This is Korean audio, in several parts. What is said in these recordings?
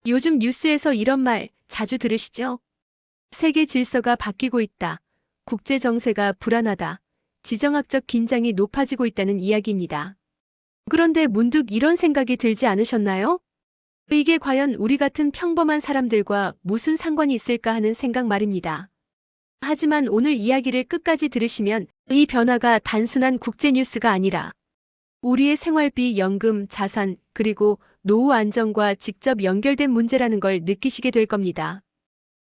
요즘 뉴스에서 이런 말 자주 들으시죠? 세계 질서가 바뀌고 있다. 국제 정세가 불안하다. 지정학적 긴장이 높아지고 있다는 이야기입니다. 그런데 문득 이런 생각이 들지 않으셨나요? 이게 과연 우리 같은 평범한 사람들과 무슨 상관이 있을까 하는 생각 말입니다. 하지만 오늘 이야기를 끝까지 들으시면 이 변화가 단순한 국제 뉴스가 아니라 우리의 생활비, 연금, 자산, 그리고 노후 안정과 직접 연결된 문제라는 걸 느끼시게 될 겁니다.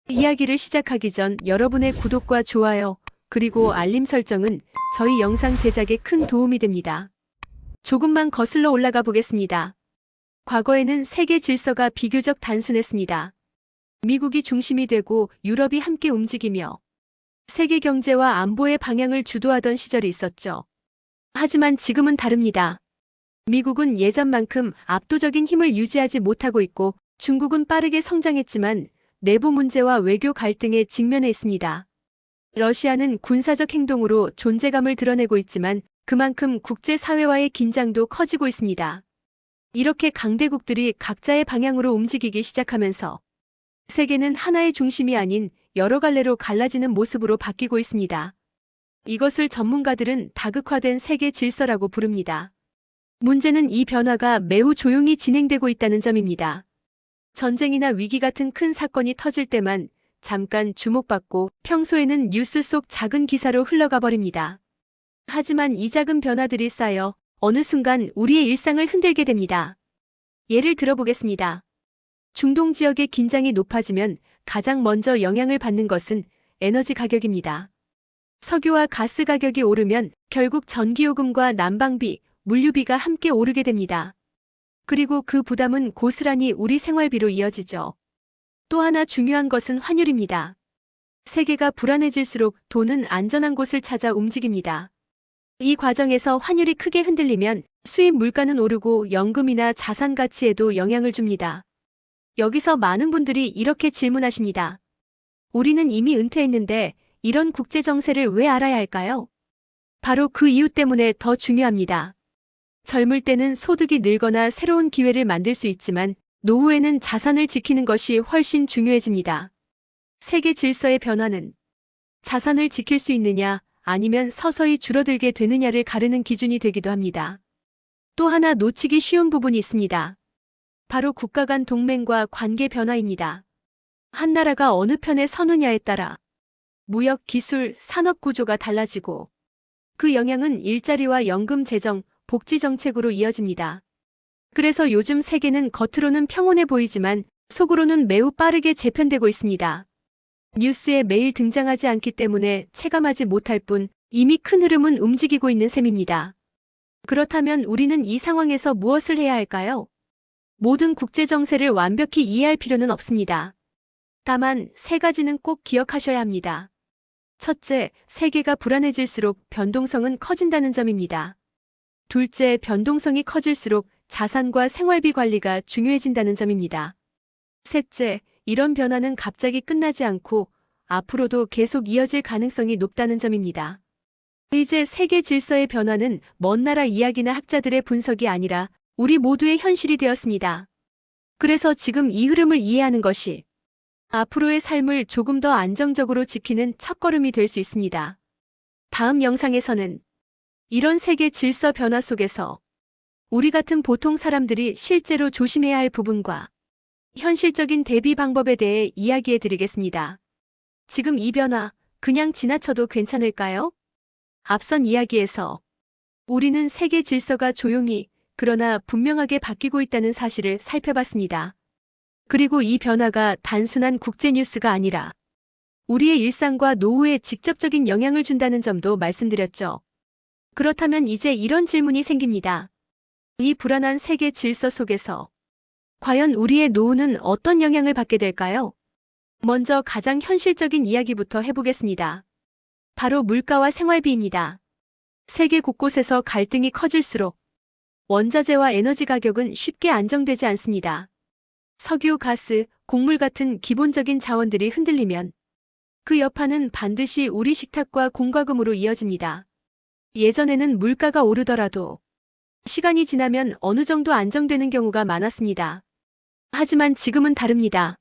이야기를 시작하기 전 여러분의 구독과 좋아요, 그리고 알림 설정은 저희 영상 제작에 큰 도움이 됩니다. 조금만 거슬러 올라가 보겠습니다. 과거에는 세계 질서가 비교적 단순했습니다. 미국이 중심이 되고 유럽이 함께 움직이며 세계 경제와 안보의 방향을 주도하던 시절이 있었죠. 하지만 지금은 다릅니다. 미국은 예전만큼 압도적인 힘을 유지하지 못하고 있고 중국은 빠르게 성장했지만 내부 문제와 외교 갈등에 직면해 있습니다. 러시아는 군사적 행동으로 존재감을 드러내고 있지만 그만큼 국제사회와의 긴장도 커지고 있습니다. 이렇게 강대국들이 각자의 방향으로 움직이기 시작하면서 세계는 하나의 중심이 아닌 여러 갈래로 갈라지는 모습으로 바뀌고 있습니다. 이것을 전문가들은 다극화된 세계 질서라고 부릅니다. 문제는 이 변화가 매우 조용히 진행되고 있다는 점입니다. 전쟁이나 위기 같은 큰 사건이 터질 때만 잠깐 주목받고 평소에는 뉴스 속 작은 기사로 흘러가 버립니다. 하지만 이 작은 변화들이 쌓여 어느 순간 우리의 일상을 흔들게 됩니다. 예를 들어보겠습니다. 중동 지역의 긴장이 높아지면 가장 먼저 영향을 받는 것은 에너지 가격입니다. 석유와 가스 가격이 오르면 결국 전기요금과 난방비, 물류비가 함께 오르게 됩니다. 그리고 그 부담은 고스란히 우리 생활비로 이어지죠. 또 하나 중요한 것은 환율입니다. 세계가 불안해질수록 돈은 안전한 곳을 찾아 움직입니다. 이 과정에서 환율이 크게 흔들리면 수입 물가는 오르고 연금이나 자산 가치에도 영향을 줍니다. 여기서 많은 분들이 이렇게 질문하십니다. 우리는 이미 은퇴했는데 이런 국제 정세를 왜 알아야 할까요? 바로 그 이유 때문에 더 중요합니다. 젊을 때는 소득이 늘거나 새로운 기회를 만들 수 있지만 노후에는 자산을 지키는 것이 훨씬 중요해집니다. 세계 질서의 변화는 자산을 지킬 수 있느냐 아니면 서서히 줄어들게 되느냐를 가르는 기준이 되기도 합니다. 또 하나 놓치기 쉬운 부분이 있습니다. 바로 국가 간 동맹과 관계 변화입니다. 한 나라가 어느 편에 서느냐에 따라 무역, 기술, 산업 구조가 달라지고 그 영향은 일자리와 연금 재정, 복지 정책으로 이어집니다. 그래서 요즘 세계는 겉으로는 평온해 보이지만 속으로는 매우 빠르게 재편되고 있습니다. 뉴스에 매일 등장하지 않기 때문에 체감하지 못할 뿐 이미 큰 흐름은 움직이고 있는 셈입니다. 그렇다면 우리는 이 상황에서 무엇을 해야 할까요? 모든 국제 정세를 완벽히 이해할 필요는 없습니다. 다만 세 가지는 꼭 기억하셔야 합니다. 첫째, 세계가 불안해질수록 변동성은 커진다는 점입니다. 둘째, 변동성이 커질수록 자산과 생활비 관리가 중요해진다는 점입니다. 셋째, 이런 변화는 갑자기 끝나지 않고 앞으로도 계속 이어질 가능성이 높다는 점입니다. 이제 세계 질서의 변화는 먼 나라 이야기나 학자들의 분석이 아니라 우리 모두의 현실이 되었습니다. 그래서 지금 이 흐름을 이해하는 것이 앞으로의 삶을 조금 더 안정적으로 지키는 첫걸음이 될 수 있습니다. 다음 영상에서는 이런 세계 질서 변화 속에서 우리 같은 보통 사람들이 실제로 조심해야 할 부분과 현실적인 대비 방법에 대해 이야기해 드리겠습니다. 지금 이 변화 그냥 지나쳐도 괜찮을까요? 앞선 이야기에서 우리는 세계 질서가 조용히 그러나 분명하게 바뀌고 있다는 사실을 살펴봤습니다. 그리고 이 변화가 단순한 국제 뉴스가 아니라 우리의 일상과 노후에 직접적인 영향을 준다는 점도 말씀드렸죠. 그렇다면 이제 이런 질문이 생깁니다. 이 불안한 세계 질서 속에서 과연 우리의 노후는 어떤 영향을 받게 될까요? 먼저 가장 현실적인 이야기부터 해보겠습니다. 바로 물가와 생활비입니다. 세계 곳곳에서 갈등이 커질수록 원자재와 에너지 가격은 쉽게 안정되지 않습니다. 석유, 가스, 곡물 같은 기본적인 자원들이 흔들리면 그 여파는 반드시 우리 식탁과 공과금으로 이어집니다. 예전에는 물가가 오르더라도 시간이 지나면 어느 정도 안정되는 경우가 많았습니다. 하지만 지금은 다릅니다.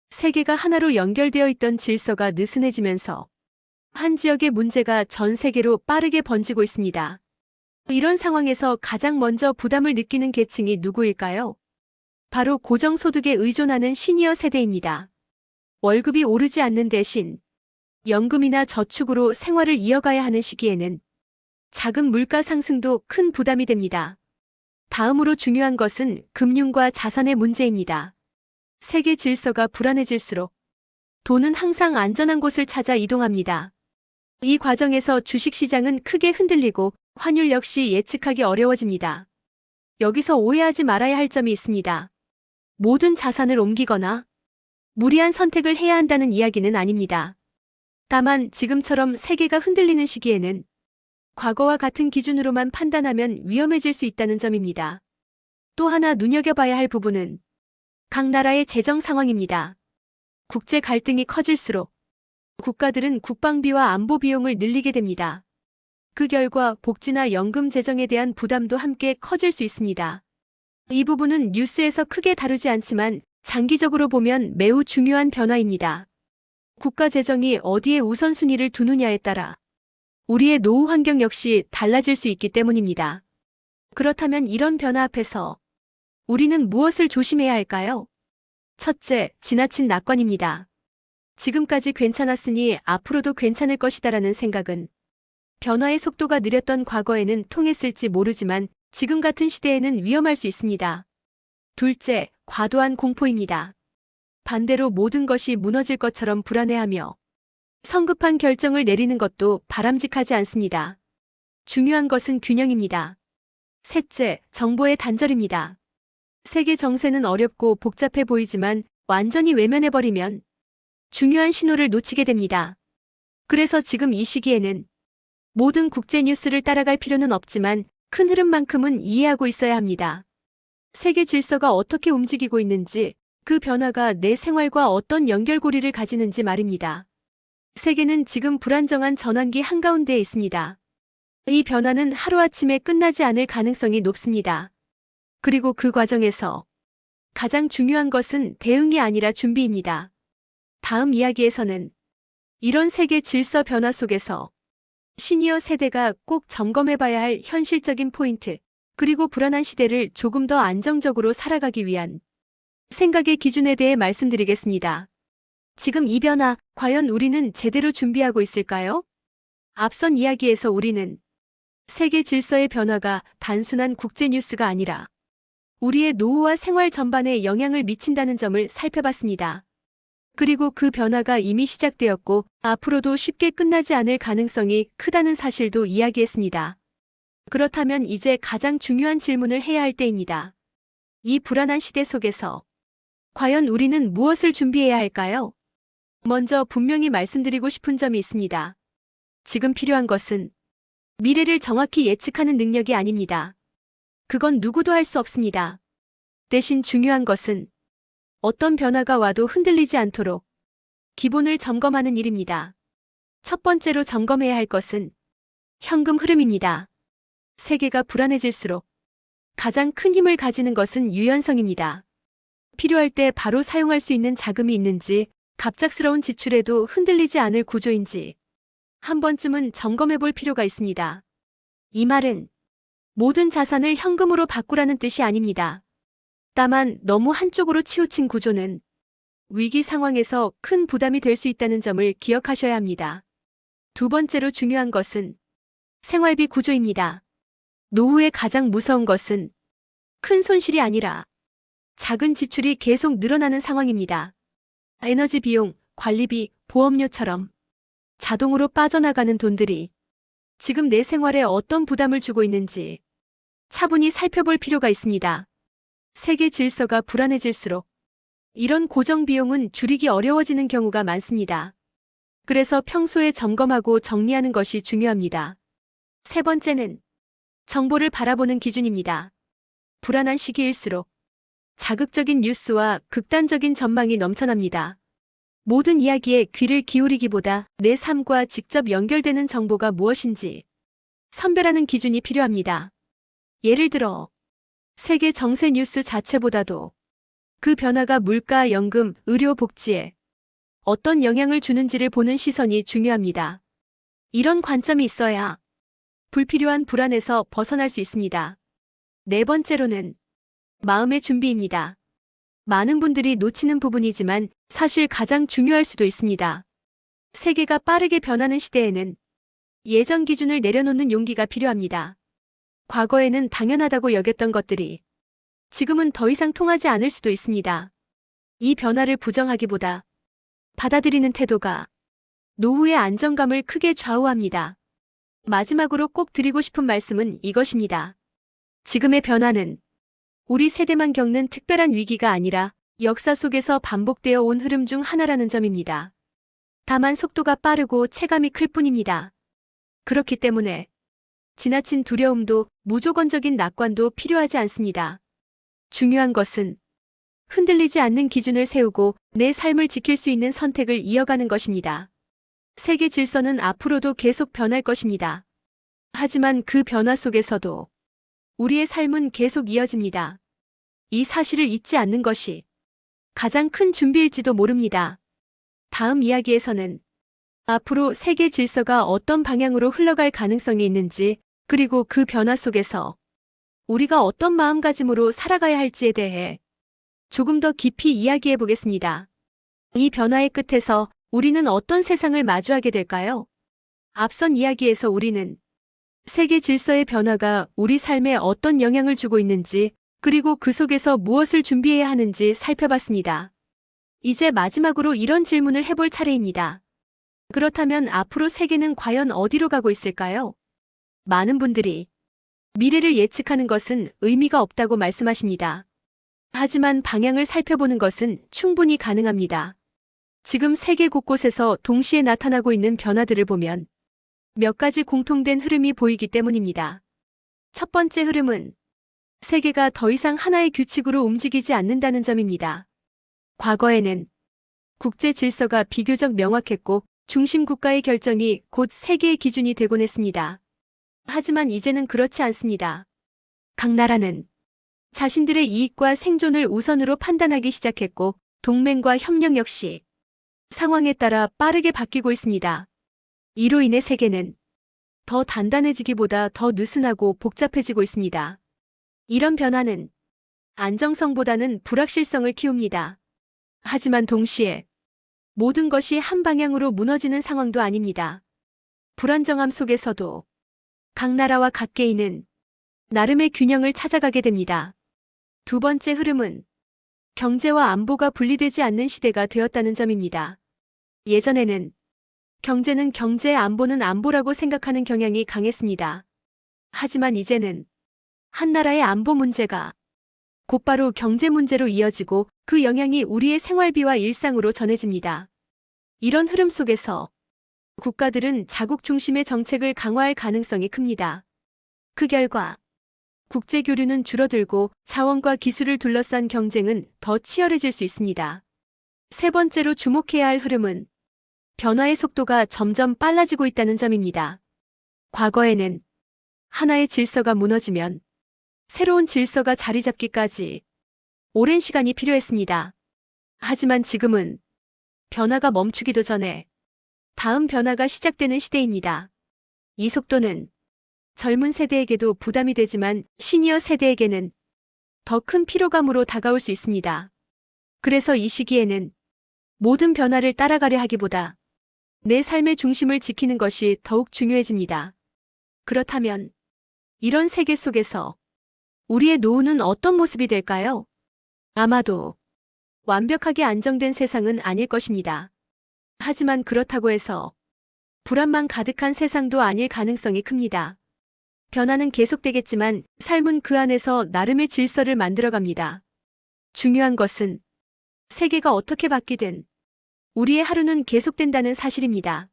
세계가 하나로 연결되어 있던 질서가 느슨해지면서 한 지역의 문제가 전 세계로 빠르게 번지고 있습니다. 이런 상황에서 가장 먼저 부담을 느끼는 계층이 누구일까요? 바로 고정소득에 의존하는 시니어 세대입니다. 월급이 오르지 않는 대신 연금이나 저축으로 생활을 이어가야 하는 시기에는 자금 물가 상승도 큰 부담이 됩니다. 다음으로 중요한 것은 금융과 자산의 문제입니다. 세계 질서가 불안해질수록 돈은 항상 안전한 곳을 찾아 이동합니다. 이 과정에서 주식시장은 크게 흔들리고 환율 역시 예측하기 어려워집니다. 여기서 오해하지 말아야 할 점이 있습니다. 모든 자산을 옮기거나 무리한 선택을 해야 한다는 이야기는 아닙니다. 다만 지금처럼 세계가 흔들리는 시기에는 과거와 같은 기준으로만 판단하면 위험해질 수 있다는 점입니다. 또 하나 눈여겨봐야 할 부분은 각 나라의 재정 상황입니다. 국제 갈등이 커질수록 국가들은 국방비와 안보 비용을 늘리게 됩니다. 그 결과 복지나 연금 재정에 대한 부담도 함께 커질 수 있습니다. 이 부분은 뉴스에서 크게 다루지 않지만 장기적으로 보면 매우 중요한 변화입니다. 국가 재정이 어디에 우선순위를 두느냐에 따라 우리의 노후 환경 역시 달라질 수 있기 때문입니다. 그렇다면 이런 변화 앞에서 우리는 무엇을 조심해야 할까요? 첫째, 지나친 낙관입니다. 지금까지 괜찮았으니 앞으로도 괜찮을 것이다라는 생각은 변화의 속도가 느렸던 과거에는 통했을지 모르지만 지금 같은 시대에는 위험할 수 있습니다. 둘째, 과도한 공포입니다. 반대로 모든 것이 무너질 것처럼 불안해하며 성급한 결정을 내리는 것도 바람직하지 않습니다. 중요한 것은 균형입니다. 셋째, 정보의 단절입니다. 세계 정세는 어렵고 복잡해 보이지만 완전히 외면해버리면 중요한 신호를 놓치게 됩니다. 그래서 지금 이 시기에는 모든 국제 뉴스를 따라갈 필요는 없지만 큰 흐름만큼은 이해하고 있어야 합니다. 세계 질서가 어떻게 움직이고 있는지, 그 변화가 내 생활과 어떤 연결고리를 가지는지 말입니다. 세계는 지금 불안정한 전환기 한가운데에 있습니다. 이 변화는 하루아침에 끝나지 않을 가능성이 높습니다. 그리고 그 과정에서 가장 중요한 것은 대응이 아니라 준비입니다. 다음 이야기에서는 이런 세계 질서 변화 속에서 시니어 세대가 꼭 점검해봐야 할 현실적인 포인트, 그리고 불안한 시대를 조금 더 안정적으로 살아가기 위한 생각의 기준에 대해 말씀드리겠습니다. 지금 이 변화, 과연 우리는 제대로 준비하고 있을까요? 앞선 이야기에서 우리는 세계 질서의 변화가 단순한 국제 뉴스가 아니라 우리의 노후와 생활 전반에 영향을 미친다는 점을 살펴봤습니다. 그리고 그 변화가 이미 시작되었고 앞으로도 쉽게 끝나지 않을 가능성이 크다는 사실도 이야기했습니다. 그렇다면 이제 가장 중요한 질문을 해야 할 때입니다. 이 불안한 시대 속에서 과연 우리는 무엇을 준비해야 할까요? 먼저 분명히 말씀드리고 싶은 점이 있습니다. 지금 필요한 것은 미래를 정확히 예측하는 능력이 아닙니다. 그건 누구도 할 수 없습니다. 대신 중요한 것은 어떤 변화가 와도 흔들리지 않도록 기본을 점검하는 일입니다. 첫 번째로 점검해야 할 것은 현금 흐름입니다. 세계가 불안해질수록 가장 큰 힘을 가지는 것은 유연성입니다. 필요할 때 바로 사용할 수 있는 자금이 있는지, 갑작스러운 지출에도 흔들리지 않을 구조인지 한 번쯤은 점검해 볼 필요가 있습니다. 이 말은 모든 자산을 현금으로 바꾸라는 뜻이 아닙니다. 다만 너무 한쪽으로 치우친 구조는 위기 상황에서 큰 부담이 될 수 있다는 점을 기억하셔야 합니다. 두 번째로 중요한 것은 생활비 구조입니다. 노후에 가장 무서운 것은 큰 손실이 아니라 작은 지출이 계속 늘어나는 상황입니다. 에너지 비용, 관리비, 보험료처럼 자동으로 빠져나가는 돈들이 지금 내 생활에 어떤 부담을 주고 있는지 차분히 살펴볼 필요가 있습니다. 세계 질서가 불안해질수록 이런 고정 비용은 줄이기 어려워지는 경우가 많습니다. 그래서 평소에 점검하고 정리하는 것이 중요합니다. 세 번째는 정보를 바라보는 기준입니다. 불안한 시기일수록 자극적인 뉴스와 극단적인 전망이 넘쳐납니다. 모든 이야기에 귀를 기울이기보다 내 삶과 직접 연결되는 정보가 무엇인지 선별하는 기준이 필요합니다. 예를 들어 세계 정세 뉴스 자체보다도 그 변화가 물가, 연금, 의료, 복지에 어떤 영향을 주는지를 보는 시선이 중요합니다. 이런 관점이 있어야 불필요한 불안에서 벗어날 수 있습니다. 네 번째로는 마음의 준비입니다. 많은 분들이 놓치는 부분이지만 사실 가장 중요할 수도 있습니다. 세계가 빠르게 변하는 시대에는 예전 기준을 내려놓는 용기가 필요합니다. 과거에는 당연하다고 여겼던 것들이 지금은 더 이상 통하지 않을 수도 있습니다. 이 변화를 부정하기보다 받아들이는 태도가 노후의 안정감을 크게 좌우합니다. 마지막으로 꼭 드리고 싶은 말씀은 이것입니다. 지금의 변화는 우리 세대만 겪는 특별한 위기가 아니라 역사 속에서 반복되어 온 흐름 중 하나라는 점입니다. 다만 속도가 빠르고 체감이 클 뿐입니다. 그렇기 때문에 지나친 두려움도 무조건적인 낙관도 필요하지 않습니다. 중요한 것은 흔들리지 않는 기준을 세우고 내 삶을 지킬 수 있는 선택을 이어가는 것입니다. 세계 질서는 앞으로도 계속 변할 것입니다. 하지만 그 변화 속에서도 우리의 삶은 계속 이어집니다. 이 사실을 잊지 않는 것이 가장 큰 준비일지도 모릅니다. 다음 이야기에서는 앞으로 세계 질서가 어떤 방향으로 흘러갈 가능성이 있는지, 그리고 그 변화 속에서 우리가 어떤 마음가짐으로 살아가야 할지에 대해 조금 더 깊이 이야기해 보겠습니다. 이 변화의 끝에서 우리는 어떤 세상을 마주하게 될까요? 앞선 이야기에서 우리는 세계 질서의 변화가 우리 삶에 어떤 영향을 주고 있는지, 그리고 그 속에서 무엇을 준비해야 하는지 살펴봤습니다. 이제 마지막으로 이런 질문을 해볼 차례입니다. 그렇다면 앞으로 세계는 과연 어디로 가고 있을까요? 많은 분들이 미래를 예측하는 것은 의미가 없다고 말씀하십니다. 하지만 방향을 살펴보는 것은 충분히 가능합니다. 지금 세계 곳곳에서 동시에 나타나고 있는 변화들을 보면 몇 가지 공통된 흐름이 보이기 때문입니다. 첫 번째 흐름은 세계가 더 이상 하나의 규칙으로 움직이지 않는다는 점입니다. 과거에는 국제 질서가 비교적 명확했고 중심 국가의 결정이 곧 세계의 기준이 되곤 했습니다. 하지만 이제는 그렇지 않습니다. 각 나라는 자신들의 이익과 생존을 우선으로 판단하기 시작했고 동맹과 협력 역시 상황에 따라 빠르게 바뀌고 있습니다. 이로 인해 세계는 더 단단해지기보다 더 느슨하고 복잡해지고 있습니다. 이런 변화는 안정성보다는 불확실성을 키웁니다. 하지만 동시에 모든 것이 한 방향으로 무너지는 상황도 아닙니다. 불안정함 속에서도 각 나라와 각 개인은 나름의 균형을 찾아가게 됩니다. 두 번째 흐름은 경제와 안보가 분리되지 않는 시대가 되었다는 점입니다. 예전에는 경제는 경제, 안보는 안보라고 생각하는 경향이 강했습니다. 하지만 이제는 한 나라의 안보 문제가 곧바로 경제 문제로 이어지고 그 영향이 우리의 생활비와 일상으로 전해집니다. 이런 흐름 속에서 국가들은 자국 중심의 정책을 강화할 가능성이 큽니다. 그 결과 국제 교류는 줄어들고 자원과 기술을 둘러싼 경쟁은 더 치열해질 수 있습니다. 세 번째로 주목해야 할 흐름은 변화의 속도가 점점 빨라지고 있다는 점입니다. 과거에는 하나의 질서가 무너지면 새로운 질서가 자리 잡기까지 오랜 시간이 필요했습니다. 하지만 지금은 변화가 멈추기도 전에 다음 변화가 시작되는 시대입니다. 이 속도는 젊은 세대에게도 부담이 되지만 시니어 세대에게는 더 큰 피로감으로 다가올 수 있습니다. 그래서 이 시기에는 모든 변화를 따라가려 하기보다 내 삶의 중심을 지키는 것이 더욱 중요해집니다. 그렇다면 이런 세계 속에서 우리의 노후는 어떤 모습이 될까요? 아마도 완벽하게 안정된 세상은 아닐 것입니다. 하지만 그렇다고 해서 불안만 가득한 세상도 아닐 가능성이 큽니다. 변화는 계속되겠지만 삶은 그 안에서 나름의 질서를 만들어갑니다. 중요한 것은 세계가 어떻게 바뀌든 우리의 하루는 계속된다는 사실입니다.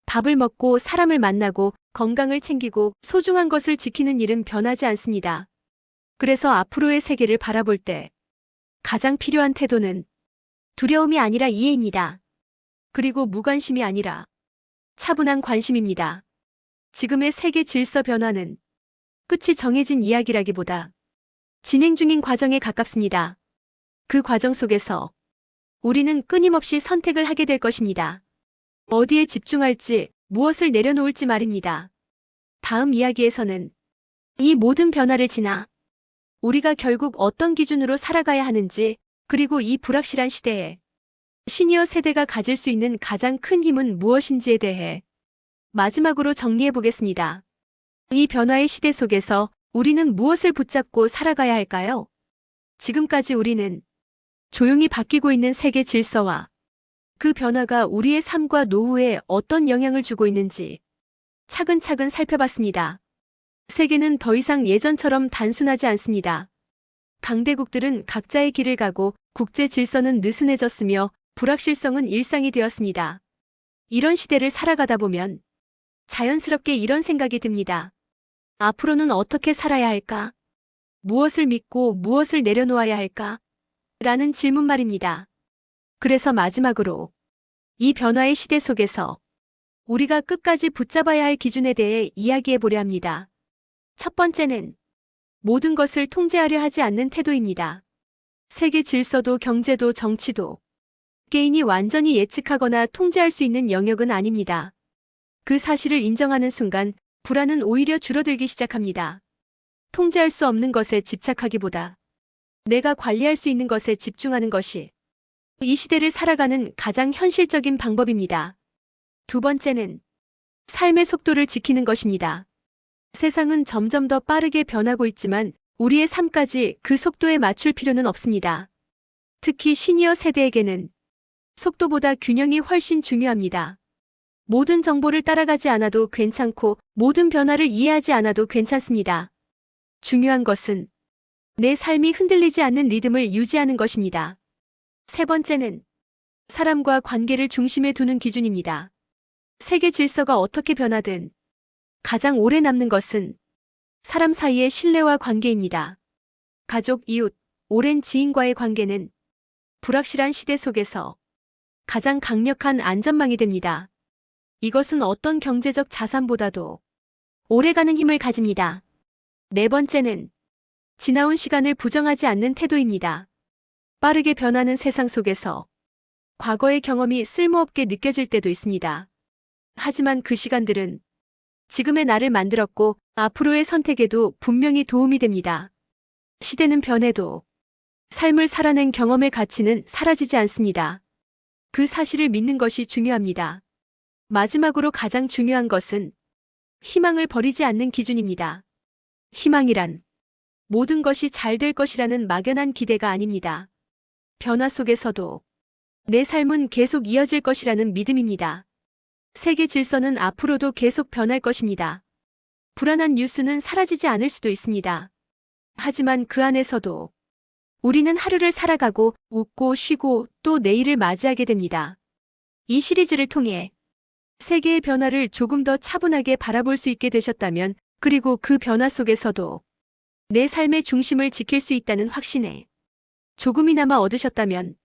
밥을 먹고 사람을 만나고 건강을 챙기고 소중한 것을 지키는 일은 변하지 않습니다. 그래서 앞으로의 세계를 바라볼 때 가장 필요한 태도는 두려움이 아니라 이해입니다. 그리고 무관심이 아니라 차분한 관심입니다. 지금의 세계 질서 변화는 끝이 정해진 이야기라기보다 진행 중인 과정에 가깝습니다. 그 과정 속에서 우리는 끊임없이 선택을 하게 될 것입니다. 어디에 집중할지, 무엇을 내려놓을지 말입니다. 다음 이야기에서는 이 모든 변화를 지나 우리가 결국 어떤 기준으로 살아가야 하는지, 그리고 이 불확실한 시대에 시니어 세대가 가질 수 있는 가장 큰 힘은 무엇인지에 대해 마지막으로 정리해 보겠습니다. 이 변화의 시대 속에서 우리는 무엇을 붙잡고 살아가야 할까요? 지금까지 우리는 조용히 바뀌고 있는 세계 질서와 그 변화가 우리의 삶과 노후에 어떤 영향을 주고 있는지 차근차근 살펴봤습니다. 세계는 더 이상 예전처럼 단순하지 않습니다. 강대국들은 각자의 길을 가고 국제 질서는 느슨해졌으며 불확실성은 일상이 되었습니다. 이런 시대를 살아가다 보면 자연스럽게 이런 생각이 듭니다. 앞으로는 어떻게 살아야 할까? 무엇을 믿고 무엇을 내려놓아야 할까? 라는 질문 말입니다. 그래서 마지막으로 이 변화의 시대 속에서 우리가 끝까지 붙잡아야 할 기준에 대해 이야기해 보려 합니다. 첫 번째는 모든 것을 통제하려 하지 않는 태도입니다. 세계 질서도 경제도 정치도 개인이 완전히 예측하거나 통제할 수 있는 영역은 아닙니다. 그 사실을 인정하는 순간 불안은 오히려 줄어들기 시작합니다. 통제할 수 없는 것에 집착하기보다 내가 관리할 수 있는 것에 집중하는 것이 이 시대를 살아가는 가장 현실적인 방법입니다. 두 번째는 삶의 속도를 지키는 것입니다. 세상은 점점 더 빠르게 변하고 있지만 우리의 삶까지 그 속도에 맞출 필요는 없습니다. 특히 시니어 세대에게는 속도보다 균형이 훨씬 중요합니다. 모든 정보를 따라가지 않아도 괜찮고 모든 변화를 이해하지 않아도 괜찮습니다. 중요한 것은 내 삶이 흔들리지 않는 리듬을 유지하는 것입니다. 세 번째는 사람과 관계를 중심에 두는 기준입니다. 세계 질서가 어떻게 변하든 가장 오래 남는 것은 사람 사이의 신뢰와 관계입니다. 가족, 이웃, 오랜 지인과의 관계는 불확실한 시대 속에서 가장 강력한 안전망이 됩니다. 이것은 어떤 경제적 자산보다도 오래가는 힘을 가집니다. 네 번째는 지나온 시간을 부정하지 않는 태도입니다. 빠르게 변하는 세상 속에서 과거의 경험이 쓸모없게 느껴질 때도 있습니다. 하지만 그 시간들은 지금의 나를 만들었고 앞으로의 선택에도 분명히 도움이 됩니다. 시대는 변해도 삶을 살아낸 경험의 가치는 사라지지 않습니다. 그 사실을 믿는 것이 중요합니다. 마지막으로 가장 중요한 것은 희망을 버리지 않는 기준입니다. 희망이란 모든 것이 잘 될 것이라는 막연한 기대가 아닙니다. 변화 속에서도 내 삶은 계속 이어질 것이라는 믿음입니다. 세계 질서는 앞으로도 계속 변할 것입니다. 불안한 뉴스는 사라지지 않을 수도 있습니다. 하지만 그 안에서도 우리는 하루를 살아가고 웃고 쉬고 또 내일을 맞이하게 됩니다. 이 시리즈를 통해 세계의 변화를 조금 더 차분하게 바라볼 수 있게 되셨다면, 그리고 그 변화 속에서도 내 삶의 중심을 지킬 수 있다는 확신에 조금이나마 얻으셨다면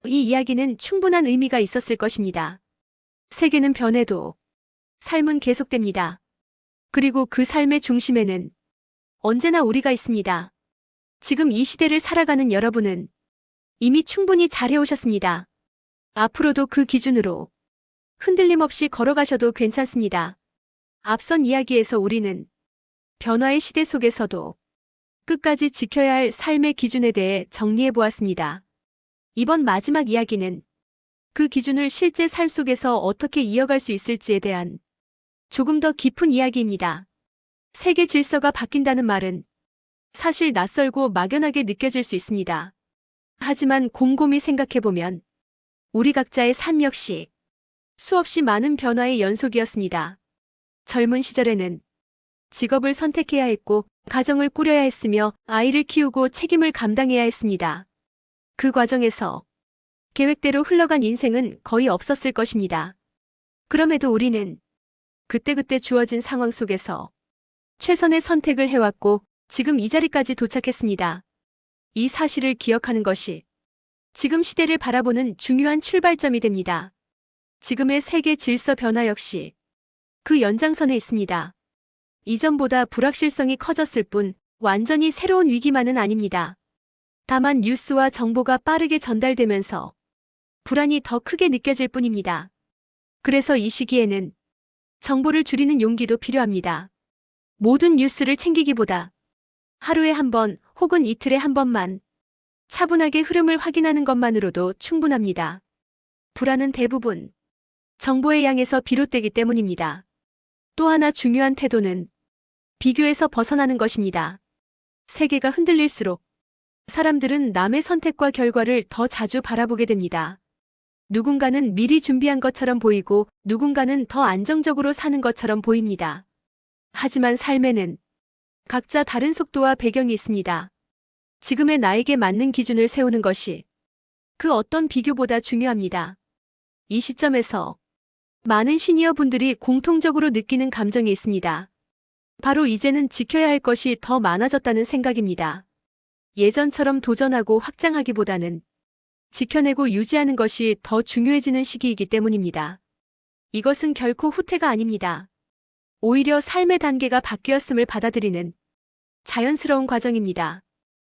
이 이야기는 충분한 의미가 있었을 것입니다. 세계는 변해도 삶은 계속됩니다. 그리고 그 삶의 중심에는 언제나 우리가 있습니다. 지금 이 시대를 살아가는 여러분은 이미 충분히 잘해오셨습니다. 앞으로도 그 기준으로 흔들림 없이 걸어가셔도 괜찮습니다. 앞선 이야기에서 우리는 변화의 시대 속에서도 끝까지 지켜야 할 삶의 기준에 대해 정리해 보았습니다. 이번 마지막 이야기는 그 기준을 실제 삶 속에서 어떻게 이어갈 수 있을지에 대한 조금 더 깊은 이야기입니다. 세계 질서가 바뀐다는 말은 사실 낯설고 막연하게 느껴질 수 있습니다. 하지만 곰곰이 생각해보면 우리 각자의 삶 역시 수없이 많은 변화의 연속이었습니다. 젊은 시절에는 직업을 선택해야 했고 가정을 꾸려야 했으며 아이를 키우고 책임을 감당해야 했습니다. 그 과정에서 계획대로 흘러간 인생은 거의 없었을 것입니다. 그럼에도 우리는 그때그때 주어진 상황 속에서 최선의 선택을 해왔고 지금 이 자리까지 도착했습니다. 이 사실을 기억하는 것이 지금 시대를 바라보는 중요한 출발점이 됩니다. 지금의 세계 질서 변화 역시 그 연장선에 있습니다. 이전보다 불확실성이 커졌을 뿐 완전히 새로운 위기만은 아닙니다. 다만 뉴스와 정보가 빠르게 전달되면서 불안이 더 크게 느껴질 뿐입니다. 그래서 이 시기에는 정보를 줄이는 용기도 필요합니다. 모든 뉴스를 챙기기보다 하루에 한 번 혹은 이틀에 한 번만 차분하게 흐름을 확인하는 것만으로도 충분합니다. 불안은 대부분 정보의 양에서 비롯되기 때문입니다. 또 하나 중요한 태도는 비교에서 벗어나는 것입니다. 세계가 흔들릴수록 사람들은 남의 선택과 결과를 더 자주 바라보게 됩니다. 누군가는 미리 준비한 것처럼 보이고 누군가는 더 안정적으로 사는 것처럼 보입니다. 하지만 삶에는 각자 다른 속도와 배경이 있습니다. 지금의 나에게 맞는 기준을 세우는 것이 그 어떤 비교보다 중요합니다. 이 시점에서 많은 시니어 분들이 공통적으로 느끼는 감정이 있습니다. 바로 이제는 지켜야 할 것이 더 많아졌다는 생각입니다. 예전처럼 도전하고 확장하기보다는 지켜내고 유지하는 것이 더 중요해지는 시기이기 때문입니다. 이것은 결코 후퇴가 아닙니다. 오히려 삶의 단계가 바뀌었음을 받아들이는 자연스러운 과정입니다.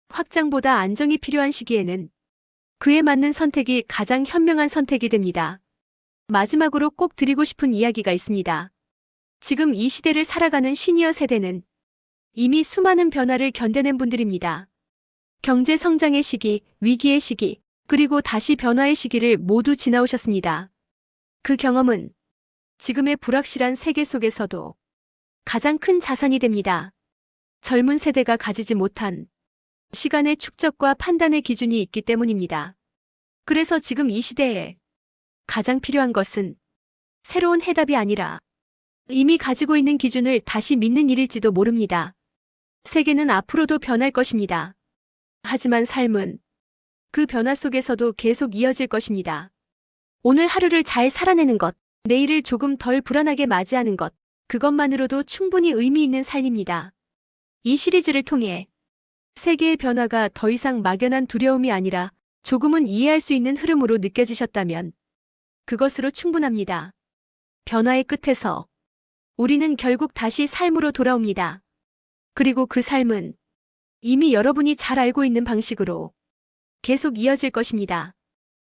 확장보다 안정이 필요한 시기에는 그에 맞는 선택이 가장 현명한 선택이 됩니다. 마지막으로 꼭 드리고 싶은 이야기가 있습니다. 지금 이 시대를 살아가는 시니어 세대는 이미 수많은 변화를 견뎌낸 분들입니다. 경제 성장의 시기, 위기의 시기, 그리고 다시 변화의 시기를 모두 지나오셨습니다. 그 경험은 지금의 불확실한 세계 속에서도 가장 큰 자산이 됩니다. 젊은 세대가 가지지 못한 시간의 축적과 판단의 기준이 있기 때문입니다. 그래서 지금 이 시대에 가장 필요한 것은 새로운 해답이 아니라 이미 가지고 있는 기준을 다시 믿는 일일지도 모릅니다. 세계는 앞으로도 변할 것입니다. 하지만 삶은 그 변화 속에서도 계속 이어질 것입니다. 오늘 하루를 잘 살아내는 것, 내일을 조금 덜 불안하게 맞이하는 것, 그것만으로도 충분히 의미 있는 삶입니다. 이 시리즈를 통해 세계의 변화가 더 이상 막연한 두려움이 아니라 조금은 이해할 수 있는 흐름으로 느껴지셨다면 그것으로 충분합니다. 변화의 끝에서 우리는 결국 다시 삶으로 돌아옵니다. 그리고 그 삶은 이미 여러분이 잘 알고 있는 방식으로 계속 이어질 것입니다.